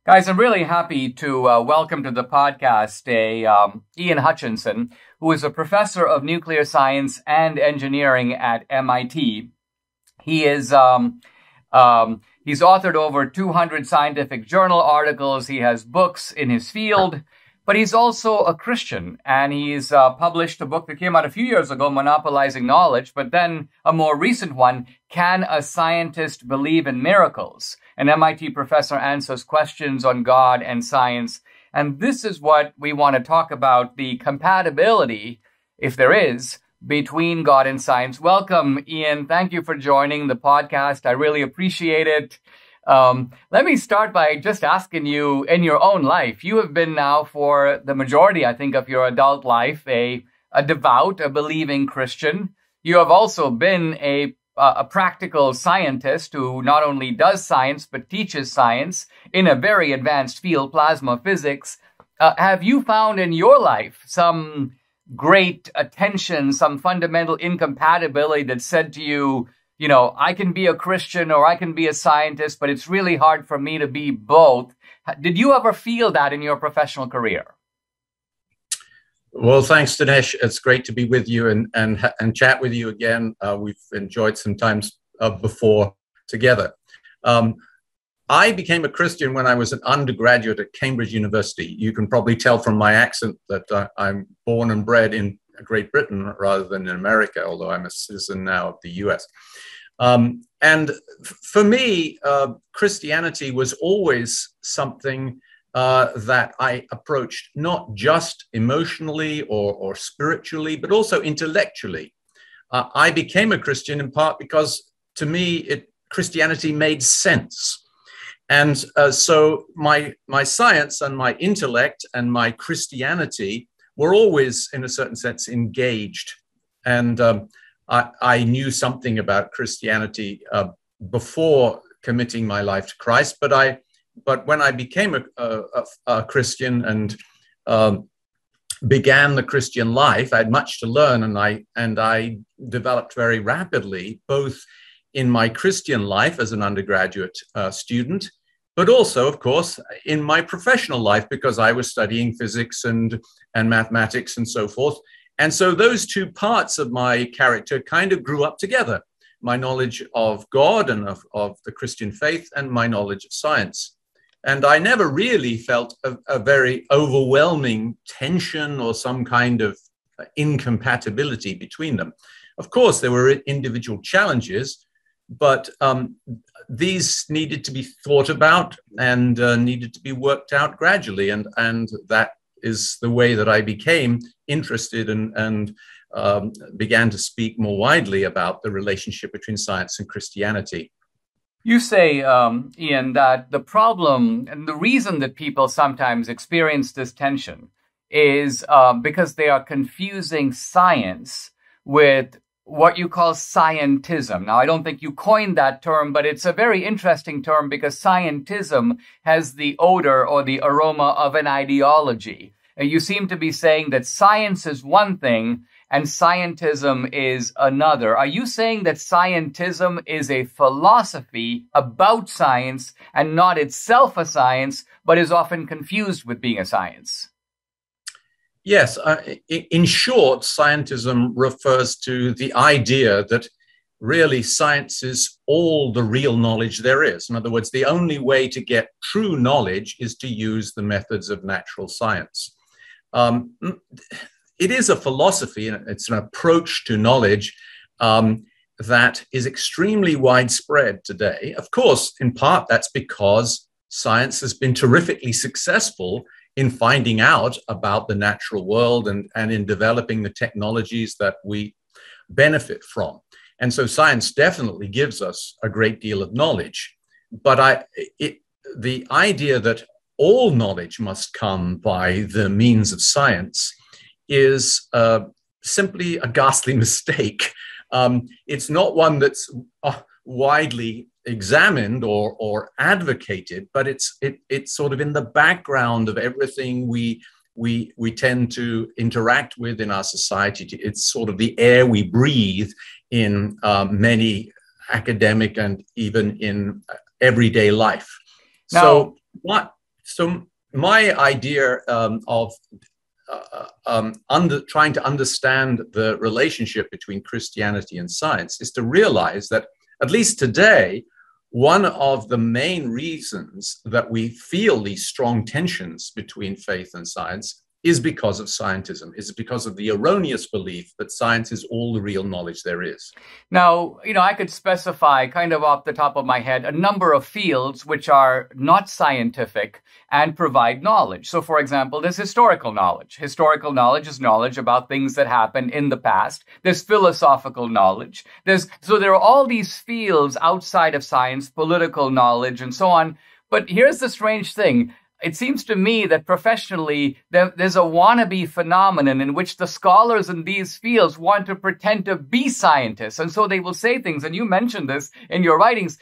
Guys, I'm really happy to welcome to the podcast Ian Hutchinson, who is a professor of nuclear science and engineering at MIT. He is he's authored over 200 scientific journal articles. He has books in his field, but he's also a Christian, and he's published a book that came out a few years ago, Monopolizing Knowledge, but then a more recent one, Can a Scientist Believe in Miracles? An MIT professor answers questions on God and science. And this is what we want to talk about, the compatibility, if there is, between God and science. Welcome, Ian. Thank you for joining the podcast. I really appreciate it. Let me start by just asking you, in your own life, you have been now for the majority, I think, of your adult life, a devout, a believing Christian. You have also been a practical scientist who not only does science, but teaches science in a very advanced field, plasma physics. Have you found in your life some great attention, some fundamental incompatibility that said to you, I can be a Christian or I can be a scientist, but it's really hard for me to be both? Did you ever feel that in your professional career? Well, thanks, Dinesh. It's great to be with you and chat with you again. We've enjoyed some times before together. I became a Christian when I was an undergraduate at Cambridge University. You can probably tell from my accent that I'm born and bred in Great Britain rather than in America, although I'm a citizen now of the US. And for me, Christianity was always something that I approached not just emotionally or spiritually, but also intellectually. I became a Christian in part because, to me, Christianity made sense. And so my science and my intellect and my Christianity were always, in a certain sense, engaged. And I knew something about Christianity before committing my life to Christ, but when I became a Christian and began the Christian life, I had much to learn, and I developed very rapidly, both in my Christian life as an undergraduate student, but also, of course, in my professional life, because I was studying physics and mathematics and so forth. And so those two parts of my character kind of grew up together, my knowledge of God and of the Christian faith and my knowledge of science. And I never really felt a very overwhelming tension or some kind of incompatibility between them. Of course, there were individual challenges, but these needed to be thought about and needed to be worked out gradually. And that is the way that I became interested and began to speak more widely about the relationship between science and Christianity. You say, Ian, that the problem and the reason that people sometimes experience this tension is because they are confusing science with what you call scientism. Now, I don't think you coined that term, but it's a very interesting term because scientism has the odor or the aroma of an ideology. You seem to be saying that science is one thing and scientism is another. Are you saying that scientism is a philosophy about science and not itself a science, but is often confused with being a science? Yes. In short, scientism refers to the idea that really science is all the real knowledge there is. In other words, the only way to get true knowledge is to use the methods of natural science. It is a philosophy, and it's an approach to knowledge that is extremely widespread today. Of course, in part, that's because science has been terrifically successful in finding out about the natural world and in developing the technologies that we benefit from. And so science definitely gives us a great deal of knowledge. But the idea that all knowledge must come by the means of science is simply a ghastly mistake. It's not one that's widely examined or advocated, but it's sort of in the background of everything we tend to interact with in our society. It's sort of the air we breathe in many academic and even in everyday life. Now, So my idea of trying to understand the relationship between Christianity and science is to realize that, at least today, one of the main reasons that we feel these strong tensions between faith and science is because of scientism, is because of the erroneous belief that science is all the real knowledge there is. Now, I could specify kind of off the top of my head a number of fields which are not scientific and provide knowledge. So, for example, there's historical knowledge. Historical knowledge is knowledge about things that happened in the past. There's philosophical knowledge. So there are all these fields outside of science, political knowledge, and so on. But here's the strange thing. It seems to me that professionally, there's a wannabe phenomenon in which the scholars in these fields want to pretend to be scientists. And so they will say things, and you mentioned this in your writings.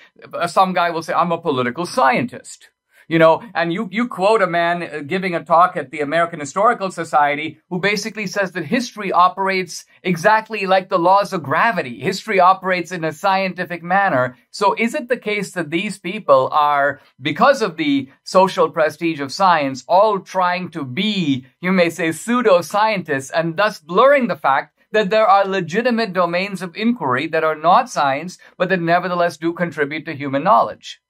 Some guy will say, I'm a political scientist. And you quote a man giving a talk at the American Historical Society who basically says that history operates exactly like the laws of gravity. History operates in a scientific manner. So is it the case that these people are, because of the social prestige of science, all trying to be, you may say, pseudo-scientists, and thus blurring the fact that there are legitimate domains of inquiry that are not science, but that nevertheless do contribute to human knowledge?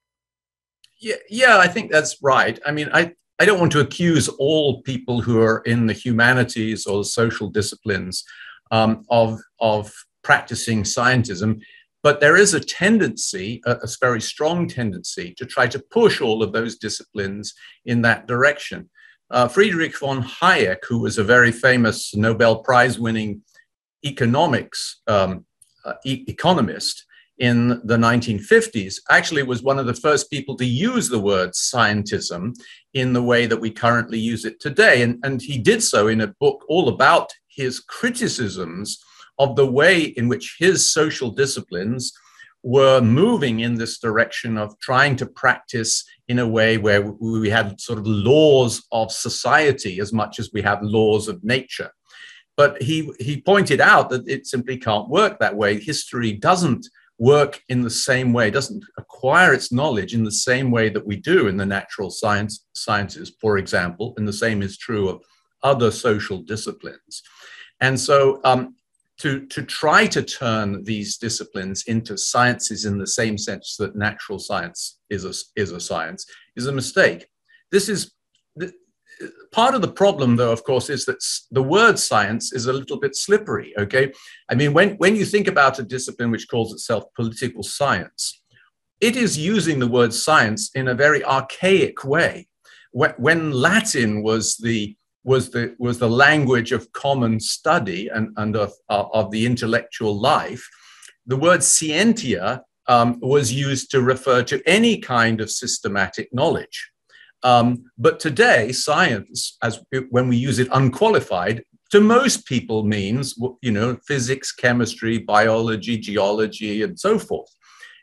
Yeah, I think that's right. I mean, I don't want to accuse all people who are in the humanities or the social disciplines of practicing scientism, but there is a tendency, a very strong tendency, to try to push all of those disciplines in that direction. Friedrich von Hayek, who was a very famous Nobel Prize-winning economist, in the 1950s, actually was one of the first people to use the word scientism in the way that we currently use it today. And he did so in a book all about his criticisms of the way in which his social disciplines were moving in this direction of trying to practice in a way where we had sort of laws of society as much as we have laws of nature. But he pointed out that it simply can't work that way. History doesn't work in the same way, doesn't acquire its knowledge in the same way that we do in the natural sciences, for example, and the same is true of other social disciplines. And so to try to turn these disciplines into sciences in the same sense that natural science is a science is a mistake. This is part of the problem, though, of course, is that the word science is a little bit slippery, okay? I mean, when you think about a discipline which calls itself political science, it is using the word science in a very archaic way. When Latin was the language of common study and of the intellectual life, the word scientia was used to refer to any kind of systematic knowledge. But today, science, when we use it unqualified, to most people means, physics, chemistry, biology, geology, and so forth.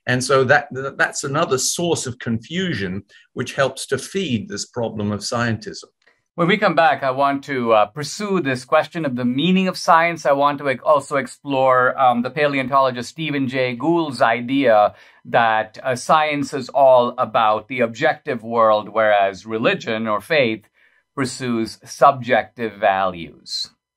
And so that's another source of confusion, which helps to feed this problem of scientism. When we come back, I want to pursue this question of the meaning of science. I want to also explore the paleontologist Stephen Jay Gould's idea that science is all about the objective world, whereas religion or faith pursues subjective values.